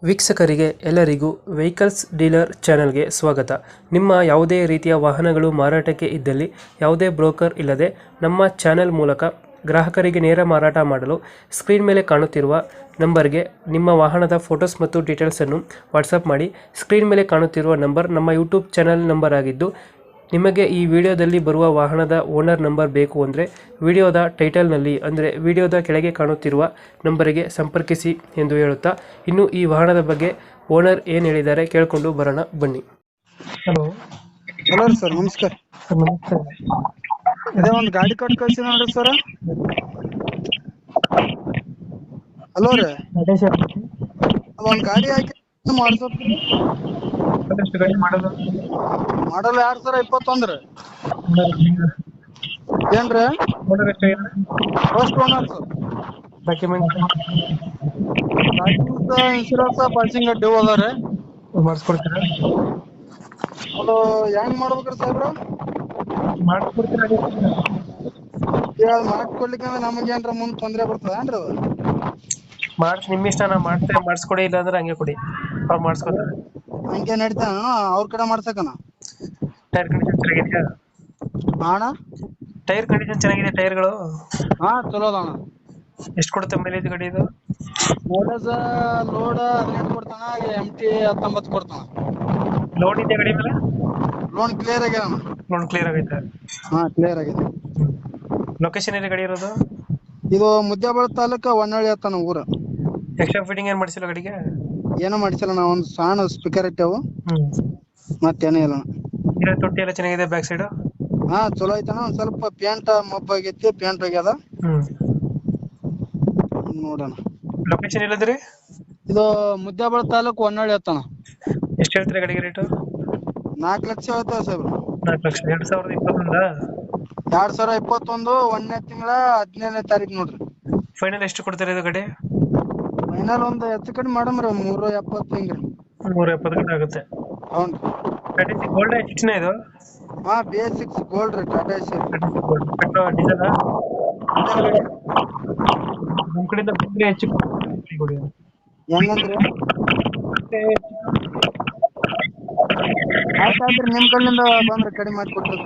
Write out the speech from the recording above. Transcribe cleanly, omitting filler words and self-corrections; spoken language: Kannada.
ವೀಕ್ಷಕರಿಗೆ ಎಲ್ಲರಿಗೂ ವೆಹಿಕಲ್ಸ್ ಡೀಲರ್ ಚಾನೆಲ್ಗೆ ಸ್ವಾಗತ. ನಿಮ್ಮ ಯಾವುದೇ ರೀತಿಯ ವಾಹನಗಳು ಮಾರಾಟಕ್ಕೆ ಇದ್ದಲ್ಲಿ ಯಾವುದೇ ಬ್ರೋಕರ್ ಇಲ್ಲದೆ ನಮ್ಮ ಚಾನೆಲ್ ಮೂಲಕ ಗ್ರಾಹಕರಿಗೆ ನೇರ ಮಾರಾಟ ಮಾಡಲು ಸ್ಕ್ರೀನ್ ಮೇಲೆ ಕಾಣುತ್ತಿರುವ ನಂಬರ್ಗೆ ನಿಮ್ಮ ವಾಹನದ ಫೋಟೋಸ್ ಮತ್ತು ಡೀಟೇಲ್ಸನ್ನು ವಾಟ್ಸಪ್ ಮಾಡಿ. ಸ್ಕ್ರೀನ್ ಮೇಲೆ ಕಾಣುತ್ತಿರುವ ನಂಬರ್ ನಮ್ಮ ಯೂಟ್ಯೂಬ್ ಚಾನೆಲ್ ನಂಬರ್ ಆಗಿದ್ದು, ನಿಮಗೆ ಈ ವಿಡಿಯೋದಲ್ಲಿ ಬರುವ ವಾಹನದ ಓನರ್ ನಂಬರ್ ಬೇಕು ಅಂದರೆ ವಿಡಿಯೋದ ಟೈಟಲ್ನಲ್ಲಿ ಅಂದರೆ ವಿಡಿಯೋದ ಕೆಳಗೆ ಕಾಣುತ್ತಿರುವ ನಂಬರಿಗೆ ಸಂಪರ್ಕಿಸಿ ಎಂದು ಹೇಳುತ್ತಾ, ಇನ್ನು ಈ ವಾಹನದ ಬಗ್ಗೆ ಓನರ್ ಏನು ಹೇಳಿದ್ದಾರೆ ಕೇಳಿಕೊಂಡು ಬರೋಣ ಬನ್ನಿ. ಹಲೋ ಹಲೋ ರೀ ಸರ್, ನಮಸ್ಕಾರ. ನಮಸ್ತೆ. ಅದೇ ಒಂದು ಗಾಡಿ ಕೊಟ್ಟು ಕಳ್ಸಿ ನೋಡ್ರಿ ಸರ್. ಹಲೋ ರೀ, ಒಂದ್ ಗಾಡಿ ಹಾಕಿ ಮಾಡ್ಸೋದು. ಗಾಡಿ ಮಾಡೋದು ಮಾಡಲ್ 2021 ರೀ. ಏನ್ರಿ first owner sir. Document insurance passing due ಅದ ರೀ. ಮಾಡಿಸ್ಕೊಡ್ತೀರಾ? ಅದು ಹೆಂಗ್ ಮಾಡ್ಬೇಕ್ರಿ ಸಾಹೇಬ್ರ? ಮಾಡಿಸ್ಕೊಡ್ತೀರಾ? ಮಾಡ್ಕೊಡ್ಲಿಕ್ಕೆ ನಮಗೆ ಏನ್ರ ಮುಂದ್ ತೊಂದ್ರೆ ಬರ್ತದೇನ್ರಿ ಅದು? ಮಾಡಿಸಿ ನಿಮ್ಮ ಇಷ್ಟ. ನಾ ಮಾಡಿಸ್ಕೊಡಿ, ಇಲ್ಲ ಅಂದ್ರೆ ಹಂಗೆ ಕೊಡಿ, ಅವ್ರು ಮಾಡಿಸ್ಕೊತಾರೆ. ಹಂಗೆ ನಡೀತಾನ ಅವ್ರ ಕಡೆ ಮಾಡ್ಸಕನ? ಟೈರ್ ಕಂಡೀಷನ್ ಚೆನ್ನಾಗಿದೆಯಾ? ಅಣ್ಣ ಟೈರ್ ಕಂಡೀಷನ್ ಚೆನ್ನಾಗಿದೆ. ಟೈರ್ಗಳು ಹಾ ಚಲೋ ಅದ ಅಣ್ಣ. ಎಷ್ಟು ಕೊಡುತ್ತೆ ಮೈಲೇಜ್ ಗಾಡಿ ಇದು? ಮೈಲೇಜ್ ಲೋಡ್ 18 ಕೊಡ್ತಾನ, MT 19 ಕೊಡ್ತಾನ. ಲೋನ್ ಇದೆ ಗಾಡಿ ಮೇಲೆ? ಲೋನ್ ಕ್ಲಿಯರ್ ಆಗ್ಯಾದ ಅಣ್ಣ. ಲೋನ್ ಕ್ಲಿಯರ್ ಆಗೈತೆ? ಹಾ ಕ್ಲಿಯರ್ ಆಗಿದೆ. ಲೊಕೇಶನ್ ಎಲ್ಲಿ ಗಾಡಿ ಇರೋದು? ಇದು ಮುದ್ದ್ಯಾಬಾಳ ತಾಲೂಕ ಹೊನ್ನಳ್ಳಿ ಅತ್ತನ ಊರ. ಎಕ್ಸ್ಟ್ರಾ ಫಿಟ್ಟಿಂಗ್ ಏನ್ ಮಾಡಿಸಿಲ್ಲ ಗಾಡಿಗೆ? ಏನೋ ಮಾಡಿಸಲ್ಲ ನಾ, ಒಂದ್ ಸಣ್ಣ ಸ್ಪೀಕರ್ ಇಟ್ಟೆವು, ಮತ್ತೇನೂ ಇಲ್ಲ. ತೊಟ್ಟಿ ಎಲ್ಲ ಚೆನ್ನಾಗಿದೆ ಬ್ಯಾಕ್ ಸೈಡ್? ಹಾ ಚಲೋ ಐತಣ್ಣ. ಒಂದ್ ಸ್ವಲ್ಪ ಪೇಂಟ್ ಮಬ್ಬಾಗೈತಿ, ಪೇಂಟ್ ಆಗ್ಯದ ನೋಡೋಣ. ಲೊಕೇಶನ್ ಎಲ್ಲದ್ರಿ? ಇದು ಮುದ್ದ್ಯಾಬಾಳ ತಾಲೂಕು ಹೊನ್ನಳ್ಳಿ ಅತ್ತನ. ಎಷ್ಟು ಹೇಳ್ತೀರಾ ಗಾಡಿಗೆ ರೇಟು? 4 ಲಕ್ಷ ಹೇಳ್ತೇವೆ ಸಾಹೇಬ್ರು. 4 ಲಕ್ಷ. 2021? 2021 1ನೇ ತಿಂಗಳ 15ನೇ ತಾರೀಕು ನೋಡ್ರಿ. ಫೈನಲ್ ಎಷ್ಟು ಕೊಡ್ತಾರೆ ಇದು ಗಾಡಿ? ಫೈನಲ್ ಒಂದ್ ಹೆಚ್ಚು ಕಡಿಮೆ ಮಾಡಮ್ರಿ, 370 ಹಿಂಗ್ರಿ. 370 ಗಂಟೆ ಆಗುತ್ತೆ. ಹೌನ್ರಿ. ಗೋಲ್ಡ್ HT ಇದು? ಹಾ BS6 ಗೋಲ್ಡ್ ರೀ, ಟಾಟಾ ಎಸಿ. Petrol diesel? ನಮ್ ಕಡೆಯಿಂದ ಬಂದ್ರೆ ಹೆಚ್ಚು ಕೊಡಿ. ಹೆಂಗಂದ್ರಿ? ಆಯ್ತಾಯ್ತ್ರಿ, ನಿಮ್ ಕಡೆಯಿಂದ ಬಂದ್ರೆ ಕಡಿಮೆ ಮಾಡಿ ಕೊಡ್ತೀವಿ.